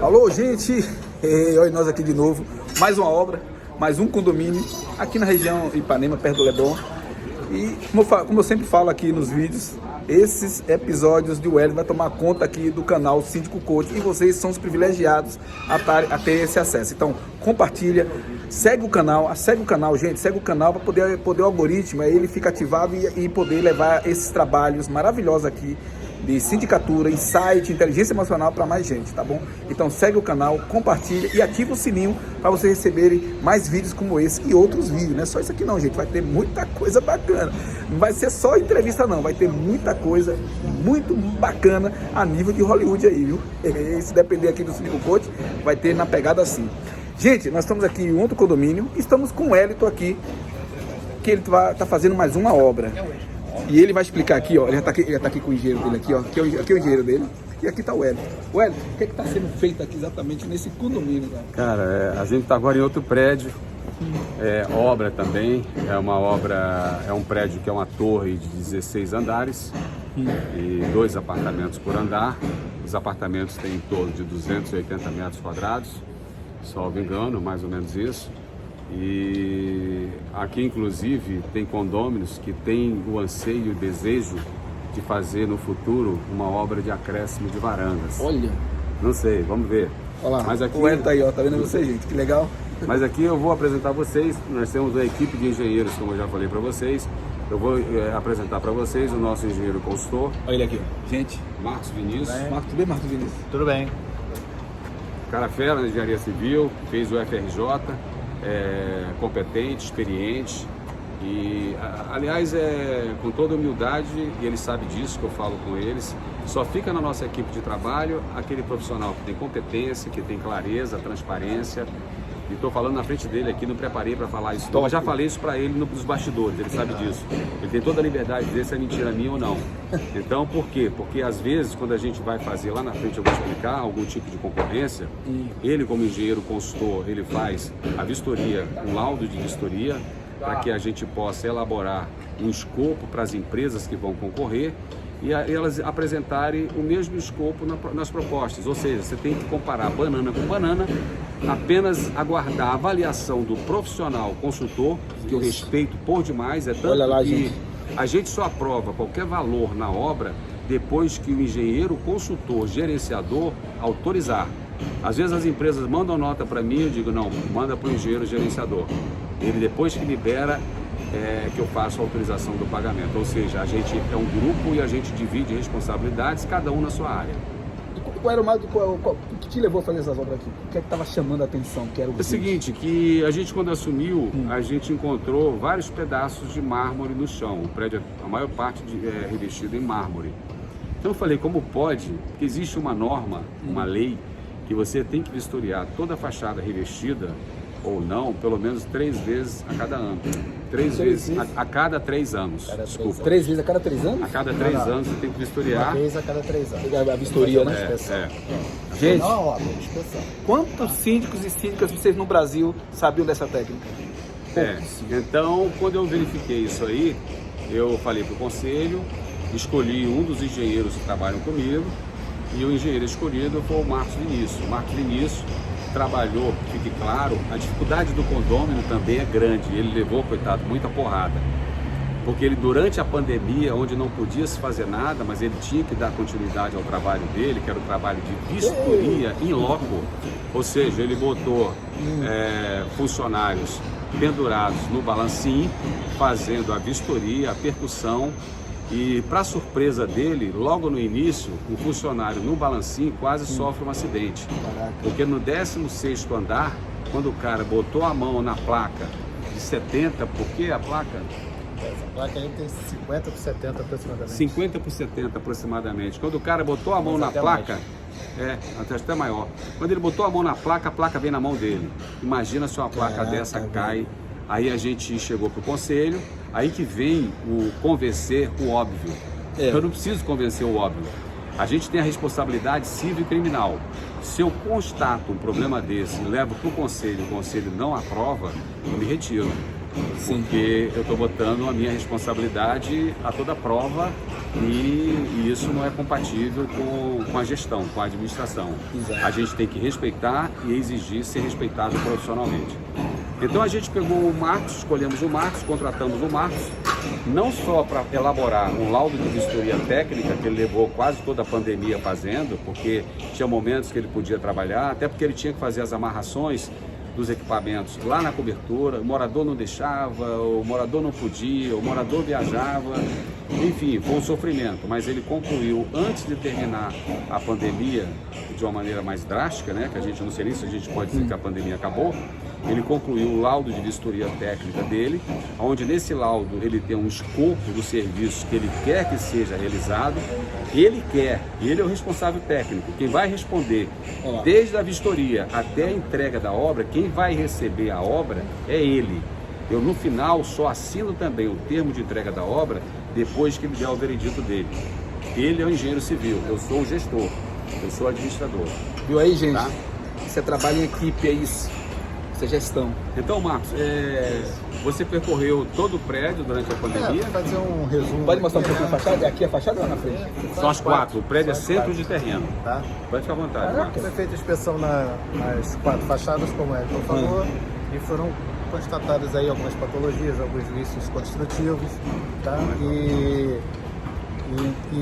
Alô, gente, olha nós aqui de novo, mais uma obra, mais um condomínio, aqui na região Ipanema, perto do Leblon. E como eu sempre falo aqui nos vídeos, esses episódios de Wellington vai tomar conta aqui do canal Síndico Coach e vocês são os privilegiados a ter esse acesso. Então, compartilha, segue o canal, gente, segue o canal para poder o algoritmo, aí ele fica ativado e poder levar esses trabalhos maravilhosos aqui de sindicatura, insight, inteligência emocional para mais gente, tá bom? Então segue o canal, compartilha e ativa o sininho para vocês receberem mais vídeos como esse e outros vídeos, não é só isso aqui não, gente, vai ter muita coisa bacana, não vai ser só entrevista não, vai ter muita coisa muito bacana a nível de Hollywood aí, viu? E se depender aqui do Síndico Coach, vai ter na pegada assim. Gente, nós estamos aqui em outro condomínio, estamos com o Wellington aqui, que ele tá fazendo mais uma obra. E ele vai explicar aqui, ó, ele tá aqui com o engenheiro dele aqui, ó, aqui é o engenheiro dele, e aqui tá o Wellington. Wellington, o que está sendo feito aqui exatamente nesse condomínio, cara? Cara, a gente está agora em outro prédio, obra também, é um prédio que é uma torre de 16 andares e 2 apartamentos por andar. Os apartamentos têm em torno de 280 metros quadrados, salvo engano, mais ou menos isso. E aqui inclusive tem condôminos que têm o anseio e o desejo de fazer no futuro uma obra de acréscimo de varandas. Olha! Não sei, vamos ver. Olha lá, mas aqui, o Wellington tá aí, ó, tá vendo você, gente? Que legal! Mas aqui eu vou apresentar vocês, nós temos uma equipe de engenheiros, como eu já falei para vocês. Eu vou apresentar para vocês o nosso engenheiro consultor. Olha ele aqui, ó. Gente, Marcos Vinícius. Tudo bem, Marcos Vinícius? Tudo bem. Cara fera na engenharia civil, fez o FRJ, competente, experiente e, aliás, com toda humildade, e ele sabe disso que eu falo com eles, só fica na nossa equipe de trabalho aquele profissional que tem competência, que tem clareza, transparência. E estou falando na frente dele aqui, não preparei para falar isso. Eu já falei isso para ele nos bastidores, ele sabe disso. Ele tem toda a liberdade de dizer se é mentira minha ou não. Então, por quê? Porque às vezes, quando a gente vai fazer lá na frente, eu vou explicar algum tipo de concorrência, ele como engenheiro consultor, ele faz a vistoria, um laudo de vistoria, para que a gente possa elaborar um escopo para as empresas que vão concorrer e elas apresentarem o mesmo escopo nas propostas. Ou seja, você tem que comparar banana com banana, apenas aguardar a avaliação do profissional consultor, que eu respeito por demais, tanto olha lá, que gente, a gente só aprova qualquer valor na obra depois que o engenheiro consultor gerenciador autorizar. Às vezes as empresas mandam nota para mim, eu digo, não, manda para o engenheiro gerenciador. Ele depois que libera, que eu faço a autorização do pagamento. Ou seja, a gente é um grupo e a gente divide responsabilidades, cada um na sua área. E qual era o que te levou a fazer essas obras aqui? O que é que estava chamando a atenção? Que era É o seguinte, que a gente quando assumiu, a gente encontrou vários pedaços de mármore no chão. O prédio, a maior parte é revestido em mármore. Então eu falei, como pode? Que existe uma norma, uma lei, que você tem que vistoriar toda a fachada revestida ou não, pelo menos 3 vezes a cada ano. 3 vezes a cada 3 anos. Desculpa. 3 vezes a cada 3 anos? A cada 3 anos você tem que vistoriar. Uma vez a cada 3 anos. A vistoria, né? Gente, Não a obra, inspeção. quantos síndicos e síndicas vocês no Brasil sabiam dessa técnica? Então, quando eu verifiquei isso aí, eu falei para o conselho, escolhi um dos engenheiros que trabalham comigo, e o engenheiro escolhido foi o Marcos Vinícius. O Marcos Vinícius trabalhou, fique claro, a dificuldade do condômino também é grande. Ele levou, coitado, muita porrada. Porque ele, durante a pandemia, onde não podia se fazer nada, mas ele tinha que dar continuidade ao trabalho dele, que era o trabalho de vistoria in loco. Ou seja, ele botou funcionários pendurados no balancinho, fazendo a vistoria, a percussão. E, para surpresa dele, logo no início, o funcionário no balancinho quase sofre um acidente. Porque no 16º andar, quando o cara botou a mão na placa de 70, porque a placa... Essa placa aí tem 50 por 70 aproximadamente. 50 por 70 aproximadamente. Quando o cara botou a mão na placa, até maior. Quando ele botou a mão na placa, a placa vem na mão dele. Imagina se uma placa dessa cai. Aí a gente chegou para o conselho, aí que vem o convencer o óbvio. Eu não preciso convencer o óbvio. A gente tem a responsabilidade civil e criminal. Se eu constato um problema desse e levo para o conselho não aprova, eu me retiro. Sim. Porque eu estou botando a minha responsabilidade a toda prova e isso não é compatível com a gestão, com a administração. Exato. A gente tem que respeitar e exigir ser respeitado profissionalmente. Então a gente pegou o Marcos, escolhemos o Marcos, contratamos o Marcos, não só para elaborar um laudo de vistoria técnica, que ele levou quase toda a pandemia fazendo, porque tinha momentos que ele podia trabalhar, até porque ele tinha que fazer as amarrações dos equipamentos lá na cobertura, o morador não deixava, o morador não podia, o morador viajava, enfim, foi um sofrimento, mas ele concluiu antes de terminar a pandemia de uma maneira mais drástica, né, que a gente não sei nem se a gente pode dizer que a pandemia acabou. Ele concluiu o laudo de vistoria técnica dele, onde nesse laudo ele tem um escopo do serviço que ele quer que seja realizado. Ele é o responsável técnico. Quem vai responder desde a vistoria até a entrega da obra, quem vai receber a obra é ele. Eu no final só assino também o termo de entrega da obra depois que ele der o veredito dele. Ele é o engenheiro civil, eu sou o gestor, eu sou o administrador. Viu aí, gente? Tá? Você trabalha em equipe, é isso. Isso é gestão. Então, Marcos, você percorreu todo o prédio durante a pandemia? Fazer um resumo. Pode mostrar um aqui, pouquinho a fachada? Aqui a fachada ou lá na frente? São as quatro. O prédio é São as centro quatro. de terreno. Tá? Pode ficar à vontade, Caraca. Marcos. Foi feita a inspeção nas 4 fachadas, como o Elton falou, e foram constatadas aí algumas patologias, alguns vícios construtivos, tá? E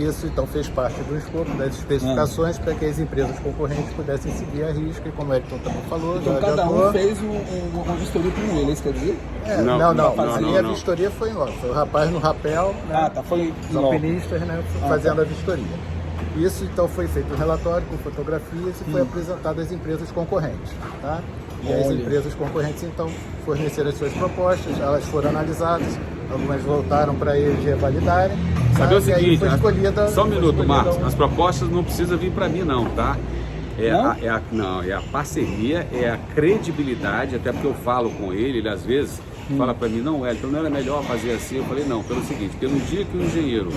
isso então fez parte do escopo das especificações para que as empresas concorrentes pudessem seguir a risca, e como o Elton também falou, Então já cada adiantou. um fez uma vistoria com ele, é isso que quer dizer? Não, A vistoria foi em loco, foi o rapaz no rapel, né? Ah, tá, foi Os alpinistas, né, fazendo a vistoria. Isso então foi feito um relatório com fotografias e foi apresentado às empresas concorrentes, tá? E as Olha. empresas concorrentes então forneceram as suas propostas, elas foram analisadas, algumas voltaram para eles revalidarem. Sabe o E aí seguinte, foi escolhida, só um foi minuto, escolhida Marcos, as propostas não precisam vir para mim não, tá? É a parceria, é a credibilidade, até porque eu falo com ele às vezes fala para mim, não, Elton, não era melhor fazer assim? Eu falei, não, pelo seguinte, porque no dia que o engenheiro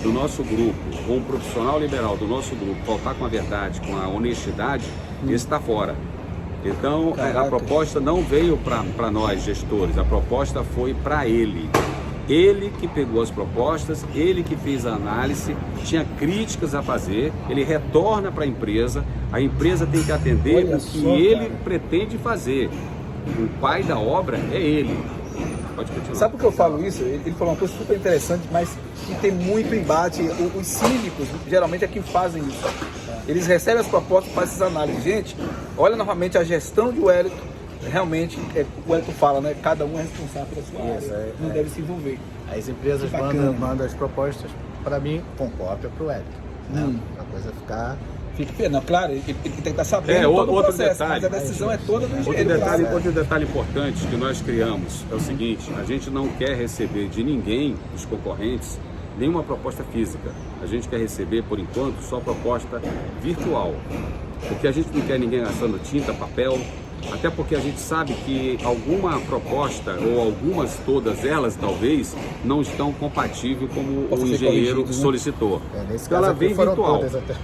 do nosso grupo, ou um profissional liberal do nosso grupo, faltar com a verdade, com a honestidade, esse está fora. Então, a proposta não veio para nós, gestores, a proposta foi para ele. Ele que pegou as propostas, ele que fez a análise, tinha críticas a fazer, ele retorna para a empresa tem que atender Olha o que só, ele cara. pretende fazer. O pai da obra é ele. Pode continuar. Sabe por que eu falo isso? Ele falou uma coisa super interessante, mas que tem muito embate. Os cínicos, geralmente, é que fazem isso. Eles recebem as propostas e fazem essas análises. Gente, olha novamente a gestão de Wellington. Realmente, o Wellington fala, né? Cada um é responsável pela sua área. Não deve se envolver. As empresas Que bacana. mandam as propostas para mim com cópia para o Elton. Né? A coisa ficar... Não, claro, ele tem que estar sabendo todo o outro processo, detalhe. mas a decisão é toda do Outro engenheiro. detalhe, claro. outro detalhe importante que nós criamos é o seguinte, a gente não quer receber de ninguém, dos concorrentes, nenhuma proposta física. A gente quer receber, por enquanto, só proposta virtual. Porque a gente não quer ninguém gastando tinta, papel, até porque a gente sabe que alguma proposta, ou algumas, todas elas talvez, não estão compatíveis como Possa o ser engenheiro corrigido, né? solicitou. Nesse Então caso ela aqui vem foram virtual. todas até.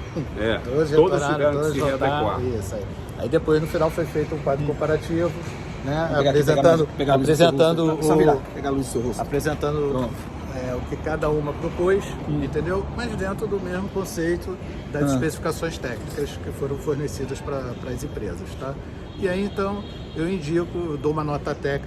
Todas retoraram, tiveram que se voltaram, readequar. isso aí. Aí depois no final foi feito um quadro comparativo, né? Pegar a luz do seu Apresentando rosto. Só virar, pegar a luz do seu rosto. apresentando o que cada uma propôs, entendeu? Mas dentro do mesmo conceito das especificações técnicas que foram fornecidas para as empresas, tá? E aí então eu indico, dou uma nota técnica